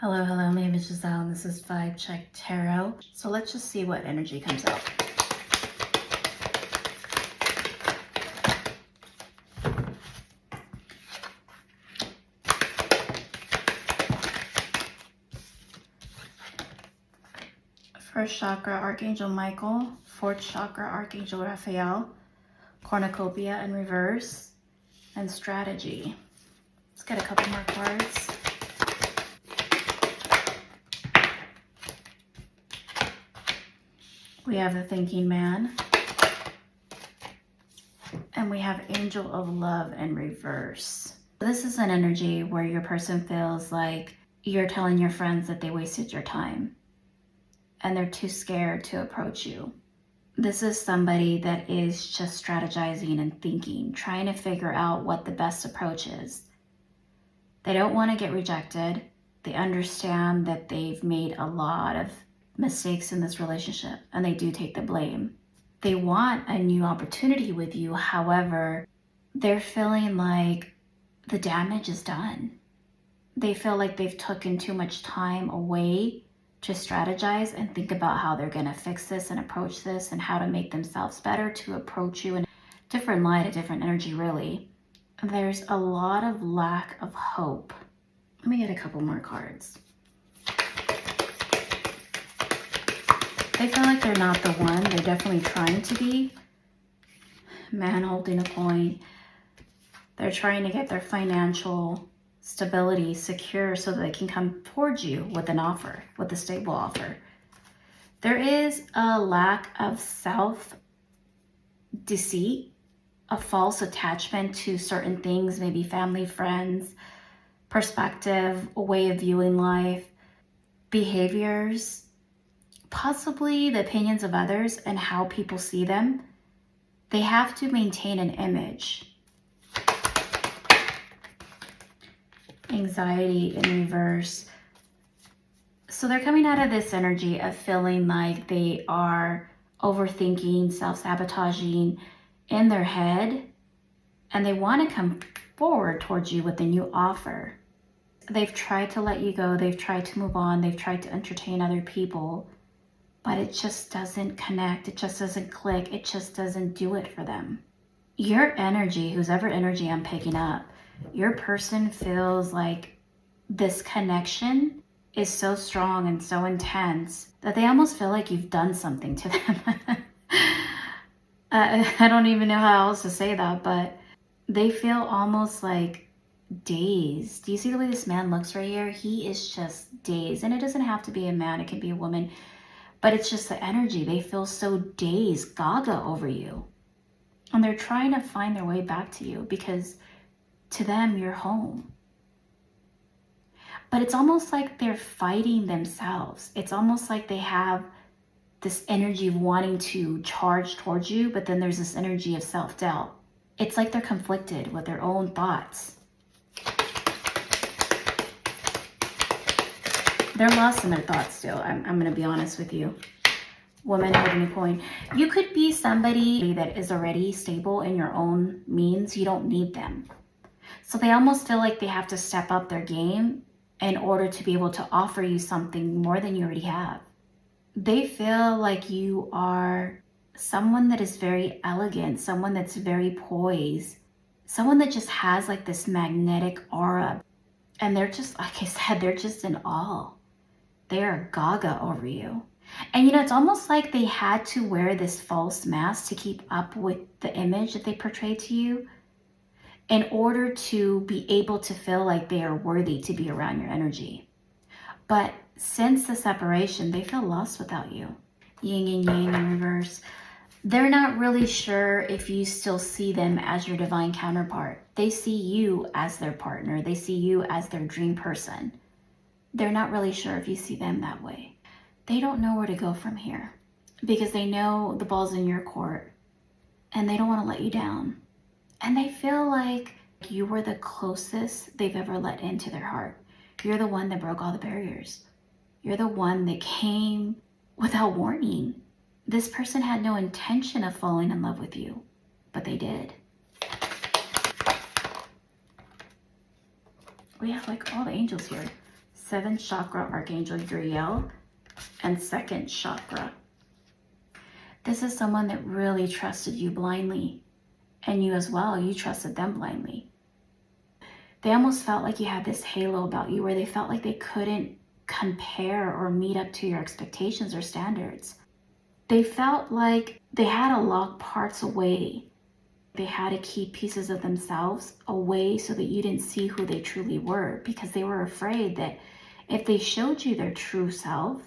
Hello, my name is Giselle and this is Vybechecktarot. So let's just see what energy comes out. First chakra, Archangel Michael. Fourth chakra, Archangel Raphael. Cornucopia in reverse. And strategy. Let's get a couple more cards. We have the Thinking Man. And we have Angel of Love in reverse. This is an energy where your person feels like you're telling your friends that they wasted your time and they're too scared to approach you. This is somebody that is just strategizing and thinking, trying to figure out what the best approach is. They don't want to get rejected. They understand that they've made a lot of mistakes in this relationship and they do take the blame. They want a new opportunity with you. However, they're feeling like the damage is done. They feel like they've taken too much time away to strategize and think about how they're going to fix this and approach this and how to make themselves better to approach you in a different light, a different energy, really. There's a lot of lack of hope. Let me get a couple more cards. They feel like they're not the one. They're definitely trying to be. Man holding a coin. They're trying to get their financial stability secure so that they can come towards you with an offer, with a stable offer. There is a lack of self-deceit, a false attachment to certain things, maybe family, friends, perspective, a way of viewing life, behaviors, possibly the opinions of others and how people see them. They have to maintain an image. Anxiety in reverse. So they're coming out of this energy of feeling like they are overthinking, self-sabotaging in their head, and they want to come forward towards you with a new offer. They've tried to let you go. They've tried to move on. They've tried to entertain other people, but it just doesn't connect. It just doesn't click. It just doesn't do it for them. Your energy, whosever energy I'm picking up, your person feels like this connection is so strong and so intense that they almost feel like you've done something to them. I don't even know how else to say that, but they feel almost like dazed. Do you see the way this man looks right here? He is just dazed. And it doesn't have to be a man. It can be a woman. But it's just the energy. They feel so dazed, gaga over you. And they're trying to find their way back to you because to them, you're home. But it's almost like they're fighting themselves. It's almost like they have this energy of wanting to charge towards you, but then there's this energy of self-doubt. It's like they're conflicted with their own thoughts. They're lost in their thoughts still. I'm going to be honest with you. Woman holding a coin. You could be somebody that is already stable in your own means. You don't need them. So they almost feel like they have to step up their game in order to be able to offer you something more than you already have. They feel like you are someone that is very elegant, someone that's very poised, someone that just has like this magnetic aura. And they're just, like I said, they're just in awe. They're gaga over you. And you know, it's almost like they had to wear this false mask to keep up with the image that they portray to you in order to be able to feel like they are worthy to be around your energy. But since the separation, they feel lost without you. Yin and yang in reverse. They're not really sure if you still see them as your divine counterpart. They see you as their partner. They see you as their dream person. They're not really sure if you see them that way. They don't know where to go from here because they know the ball's in your court and they don't want to let you down. And they feel like you were the closest they've ever let into their heart. You're the one that broke all the barriers. You're the one that came without warning. This person had no intention of falling in love with you, but they did. We have like all the angels here. 7th chakra, Archangel Uriel, and 2nd chakra. This is someone that really trusted you blindly, and you as well, you trusted them blindly. They almost felt like you had this halo about you where they felt like they couldn't compare or meet up to your expectations or standards. They felt like they had to lock parts away. They had to keep pieces of themselves away so that you didn't see who they truly were, because they were afraid that if they showed you their true self,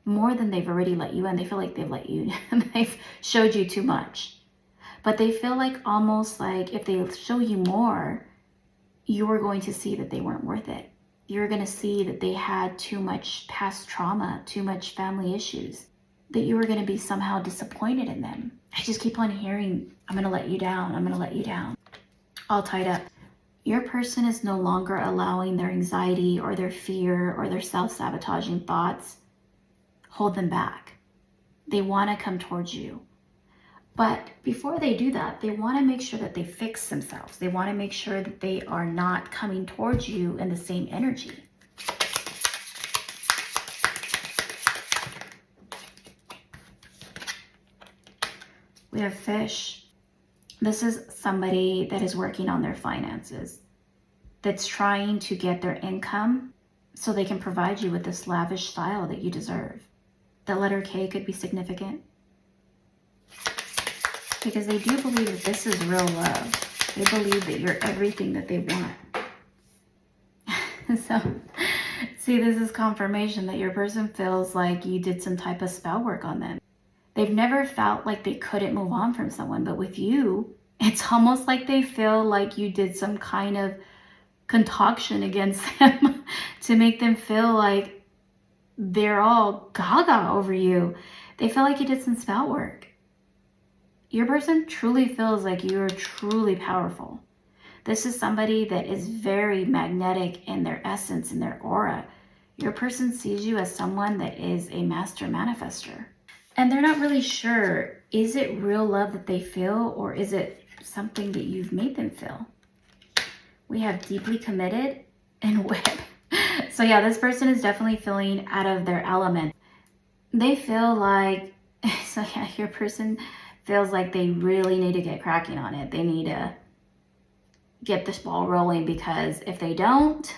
more than they've already let you in, they feel like they've showed you too much. But they feel like almost like if they show you more, you're going to see that they weren't worth it. You're going to see that they had too much past trauma, too much family issues, that you were going to be somehow disappointed in them. I just keep on hearing, I'm going to let you down. I'm going to let you down. All tied up. Your person is no longer allowing their anxiety or their fear or their self-sabotaging thoughts hold them back. They want to come towards you. But before they do that, they want to make sure that they fix themselves. They want to make sure that they are not coming towards you in the same energy. We have Fish. This is somebody that is working on their finances, that's trying to get their income so they can provide you with this lavish style that you deserve. The letter K could be significant, because they do believe that this is real love. They believe that you're everything that they want. So, see, this is confirmation that your person feels like you did some type of spell work on them. They've never felt like they couldn't move on from someone, but with you, it's almost like they feel like you did some kind of concoction against them to make them feel like they're all gaga over you. They feel like you did some spell work. Your person truly feels like you are truly powerful. This is somebody that is very magnetic in their essence, in their aura. Your person sees you as someone that is a master manifester. And they're not really sure, is it real love that they feel, or is it something that you've made them feel? We have deeply committed and whip. So yeah, this person is definitely feeling out of their element. They feel like, so yeah, your person feels like they really need to get cracking on it. They need to get this ball rolling, because if they don't,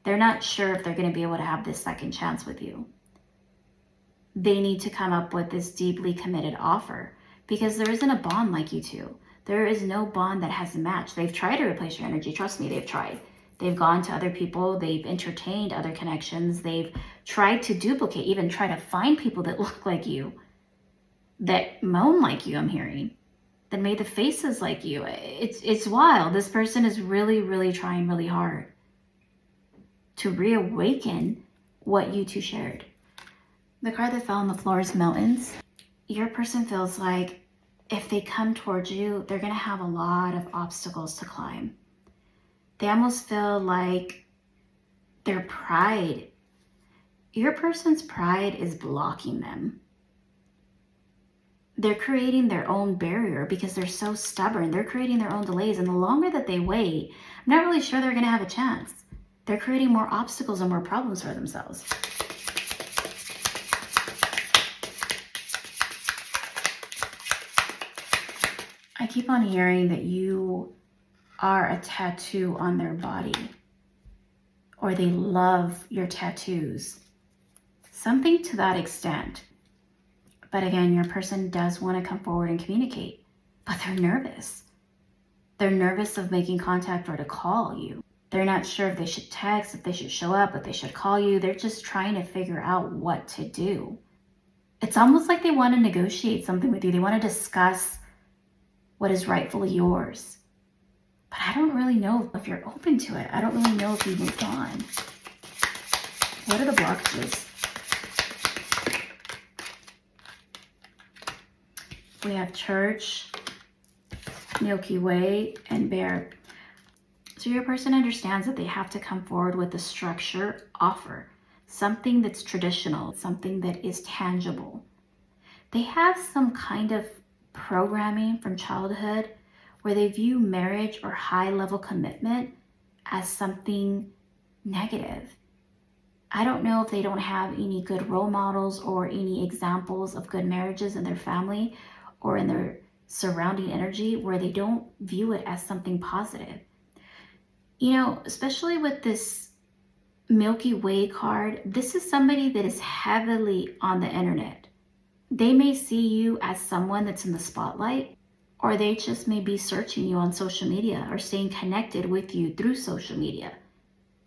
they're not sure if they're going to be able to have this second chance with you. They need to come up with this deeply committed offer, because there isn't a bond like you two. There is no bond that has a match. They've tried to replace your energy. Trust me, they've tried. They've gone to other people. They've entertained other connections. They've tried to duplicate, even try to find people that look like you, that moan like you, I'm hearing, that made the faces like you. It's wild. This person is really, really trying really hard to reawaken what you two shared. The card that fell on the floor is Mountains. Your person feels like if they come towards you, they're going to have a lot of obstacles to climb. They almost feel like their pride, your person's pride is blocking them. They're creating their own barrier because they're so stubborn. They're creating their own delays. And the longer that they wait, I'm not really sure they're going to have a chance. They're creating more obstacles and more problems for themselves. I keep on hearing that you are a tattoo on their body, or they love your tattoos. Something to that extent. But again, your person does want to come forward and communicate, but they're nervous. They're nervous of making contact or to call you. They're not sure if they should text, if they should show up, if they should call you. They're just trying to figure out what to do. It's almost like they want to negotiate something with you. They want to discuss what is rightfully yours. But I don't really know if you're open to it. I don't really know if you moved on. What are the blockages? We have Church, Milky Way, and Bear. So your person understands that they have to come forward with a structure offer, something that's traditional, something that is tangible. They have some kind of programming from childhood where they view marriage or high-level commitment as something negative. I don't know if they don't have any good role models or any examples of good marriages in their family or in their surrounding energy where they don't view it as something positive. You know, especially with this Milky Way card, this is somebody that is heavily on the internet. They may see you as someone that's in the spotlight, or they just may be searching you on social media or staying connected with you through social media.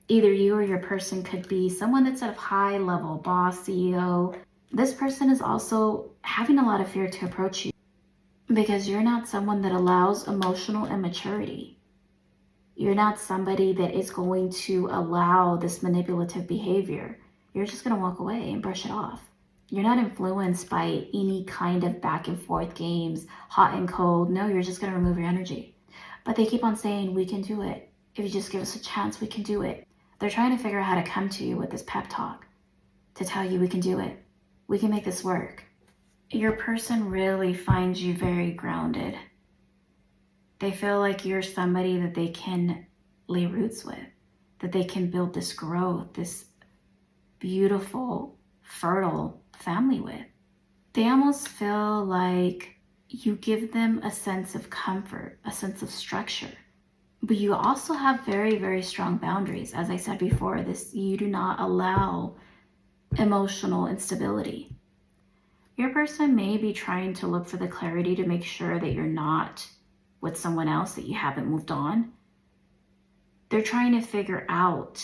Either you or your person could be someone that's at a high level, boss, CEO. This person is also having a lot of fear to approach you because you're not someone that allows emotional immaturity. You're not somebody that is going to allow this manipulative behavior. You're just going to walk away and brush it off. You're not influenced by any kind of back and forth games, hot and cold. No, you're just going to remove your energy. But they keep on saying, we can do it. If you just give us a chance, we can do it. They're trying to figure out how to come to you with this pep talk to tell you we can do it. We can make this work. Your person really finds you very grounded. They feel like you're somebody that they can lay roots with, that they can build this growth, this beautiful, fertile family with. They almost feel like you give them a sense of comfort, a sense of structure. But you also have very, very strong boundaries. As I said before, you do not allow emotional instability. Your person may be trying to look for the clarity to make sure that you're not with someone else, that you haven't moved on. They're trying to figure out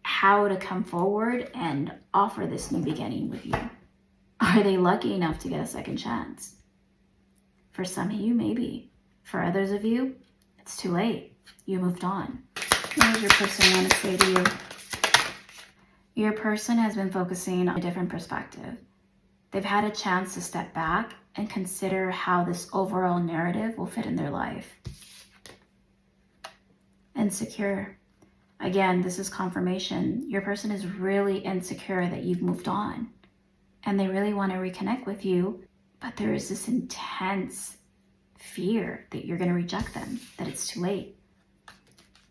how to come forward and offer this new beginning with you. Are they lucky enough to get a second chance? For some of you, maybe. For others of you, it's too late. You moved on. What does your person want to say to you? Your person has been focusing on a different perspective. They've had a chance to step back and consider how this overall narrative will fit in their life. Insecure. Again, this is confirmation. Your person is really insecure that you've moved on and they really want to reconnect with you, but there is this intense fear that you're going to reject them, that it's too late.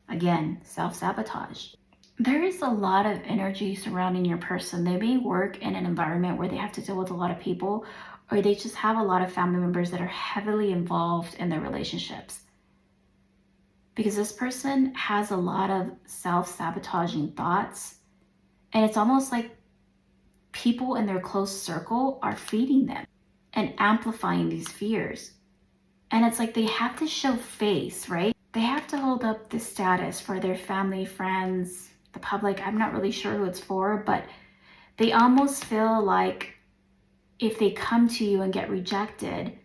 Again, self-sabotage. There is a lot of energy surrounding your person. They may work in an environment where they have to deal with a lot of people, or they just have a lot of family members that are heavily involved in their relationships. Because this person has a lot of self-sabotaging thoughts, and it's almost like people in their close circle are feeding them and amplifying these fears. And it's like they have to show face, right? They have to hold up this status for their family, friends, the public. I'm not really sure who it's for, but they almost feel like if they come to you and get rejected,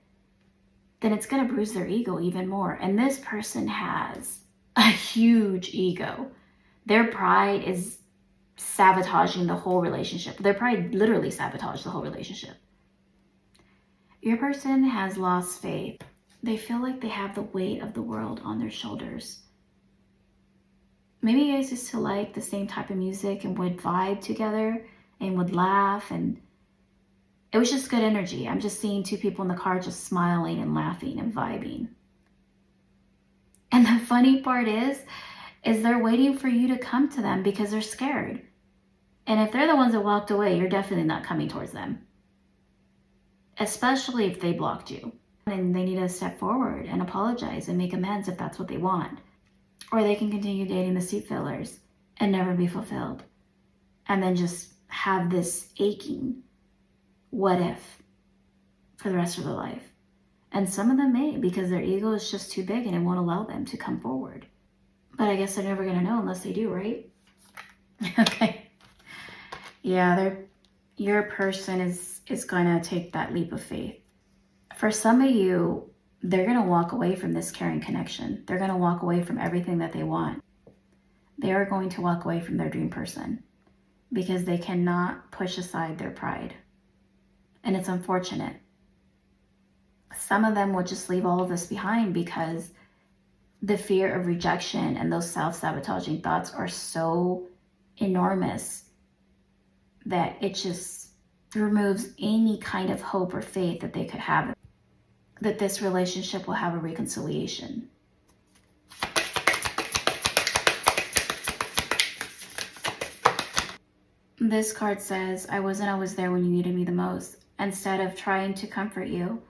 then it's going to bruise their ego even more. And this person has a huge ego. Their pride is sabotaging the whole relationship. Their pride literally sabotaged the whole relationship. Your person has lost faith. They feel like they have the weight of the world on their shoulders. Maybe you guys used to like the same type of music and would vibe together and would laugh, and it was just good energy. I'm just seeing two people in the car just smiling and laughing and vibing. And the funny part is they're waiting for you to come to them because they're scared. And if they're the ones that walked away, you're definitely not coming towards them. Especially if they blocked you. And they need to step forward and apologize and make amends if that's what they want. Or they can continue dating the seat fillers and never be fulfilled. And then just have this aching what if for the rest of their life. And some of them may, because their ego is just too big and it won't allow them to come forward. But I guess they're never going to know unless they do, right? Okay. Yeah, your person is going to take that leap of faith. For some of you, they're going to walk away from this caring connection. They're going to walk away from everything that they want. They are going to walk away from their dream person because they cannot push aside their pride. And it's unfortunate. Some of them will just leave all of this behind because the fear of rejection and those self-sabotaging thoughts are so enormous that it just removes any kind of hope or faith that they could have that this relationship will have a reconciliation. This card says, I wasn't always there when you needed me the most. Instead of trying to comfort you,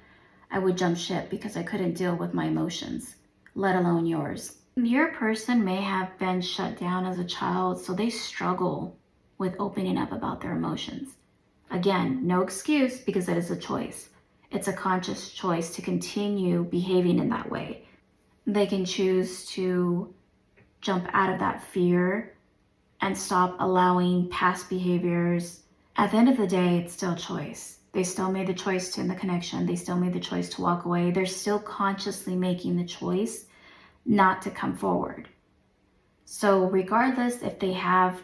I would jump ship because I couldn't deal with my emotions, let alone yours. Your person may have been shut down as a child, so they struggle with opening up about their emotions. Again, no excuse, because it is a choice. It's a conscious choice to continue behaving in that way. They can choose to jump out of that fear and stop allowing past behaviors. At the end of the day, it's still a choice. They still made the choice to end the connection. They still made the choice to walk away. They're still consciously making the choice not to come forward. So regardless if they have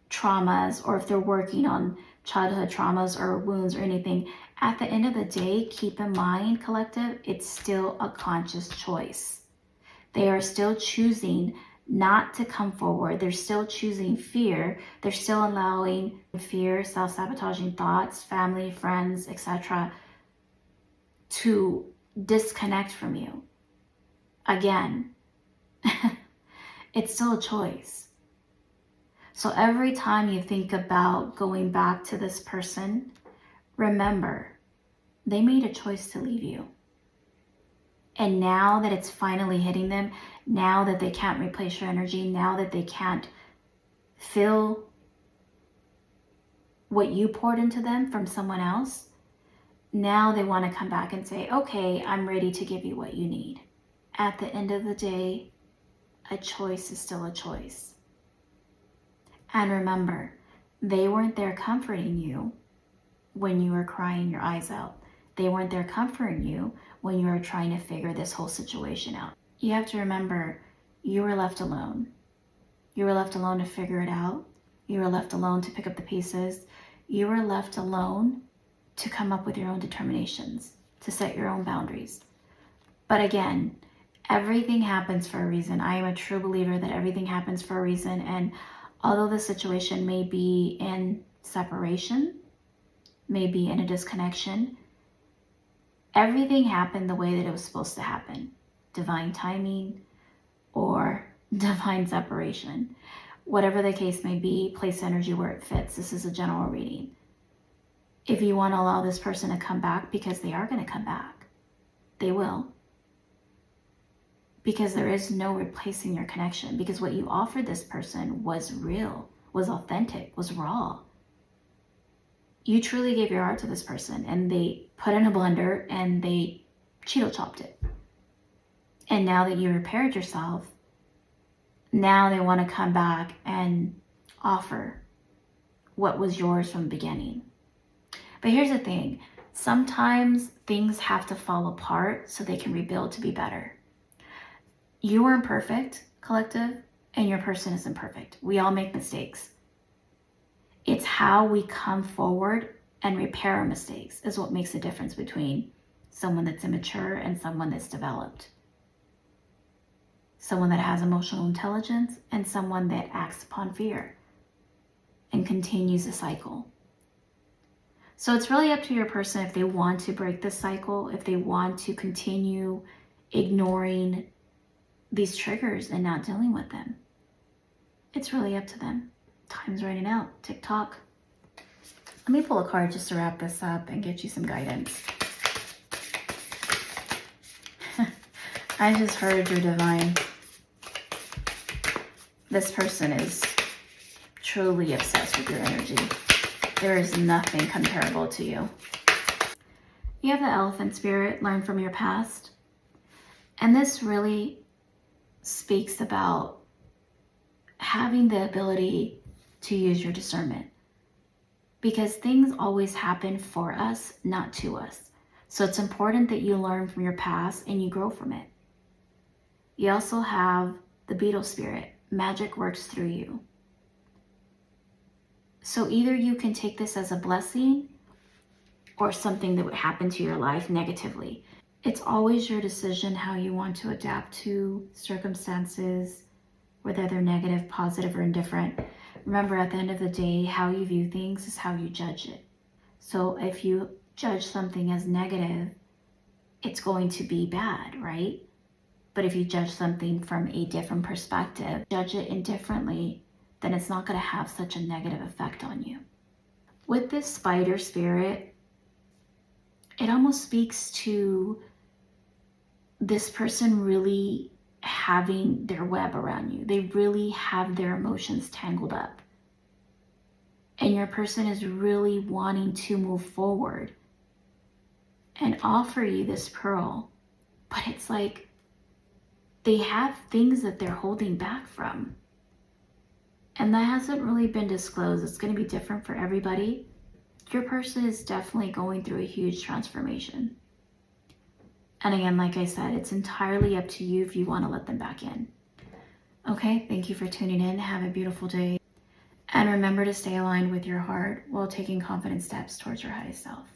traumas or if they're working on childhood traumas or wounds or anything, at the end of the day, keep in mind, collective, it's still a conscious choice. They are still choosing not to come forward. They're still choosing fear. They're still allowing fear, self-sabotaging thoughts, family, friends, etc., to disconnect from you. Again, it's still a choice. So every time you think about going back to this person, remember, they made a choice to leave you. And now that it's finally hitting them, now that they can't replace your energy, now that they can't feel what you poured into them from someone else, now they want to come back and say, okay, I'm ready to give you what you need. At the end of the day, a choice is still a choice. And remember, they weren't there comforting you when you were crying your eyes out. They weren't there comforting you when you were trying to figure this whole situation out. You have to remember, you were left alone. You were left alone to figure it out. You were left alone to pick up the pieces. You were left alone to come up with your own determinations, to set your own boundaries. But again, everything happens for a reason. I am a true believer that everything happens for a reason. And although the situation may be in separation, may be in a disconnection, everything happened the way that it was supposed to happen. Divine timing or divine separation. Whatever the case may be, place energy where it fits. This is a general reading. If you want to allow this person to come back, because they are going to come back, they will. Because there is no replacing your connection. Because what you offered this person was real, was authentic, was raw. You truly gave your heart to this person, and they put in a blender and they Cheeto chopped it. And now that you repaired yourself, now they want to come back and offer what was yours from the beginning. But here's the thing. Sometimes things have to fall apart so they can rebuild to be better. You weren't perfect, collective, and your person isn't perfect. We all make mistakes. It's how we come forward and repair our mistakes is what makes the difference between someone that's immature and someone that's developed. Someone that has emotional intelligence and someone that acts upon fear and continues the cycle. So it's really up to your person if they want to break this cycle, if they want to continue ignoring these triggers and not dealing with them. It's really up to them. Time's running out. TikTok. Let me pull a card just to wrap this up and get you some guidance. I just heard your divine. This person is truly obsessed with your energy. There is nothing comparable to you. You have the elephant spirit, learn from your past. And this really speaks about having the ability to use your discernment. Because things always happen for us, not to us. So it's important that you learn from your past and you grow from it. You also have the beetle spirit. Magic works through you. So either you can take this as a blessing or something that would happen to your life negatively. It's always your decision how you want to adapt to circumstances, whether they're negative, positive, or indifferent. Remember, at the end of the day, how you view things is how you judge it. So if you judge something as negative, it's going to be bad, right? But if you judge something from a different perspective, judge it indifferently, then it's not going to have such a negative effect on you. With this spider spirit, it almost speaks to this person really having their web around you. They really have their emotions tangled up. And your person is really wanting to move forward and offer you this pearl. But it's like they have things that they're holding back from. And that hasn't really been disclosed. It's going to be different for everybody. Your person is definitely going through a huge transformation. And again, like I said, it's entirely up to you if you want to let them back in. Okay, thank you for tuning in. Have a beautiful day. And remember to stay aligned with your heart while taking confident steps towards your highest self.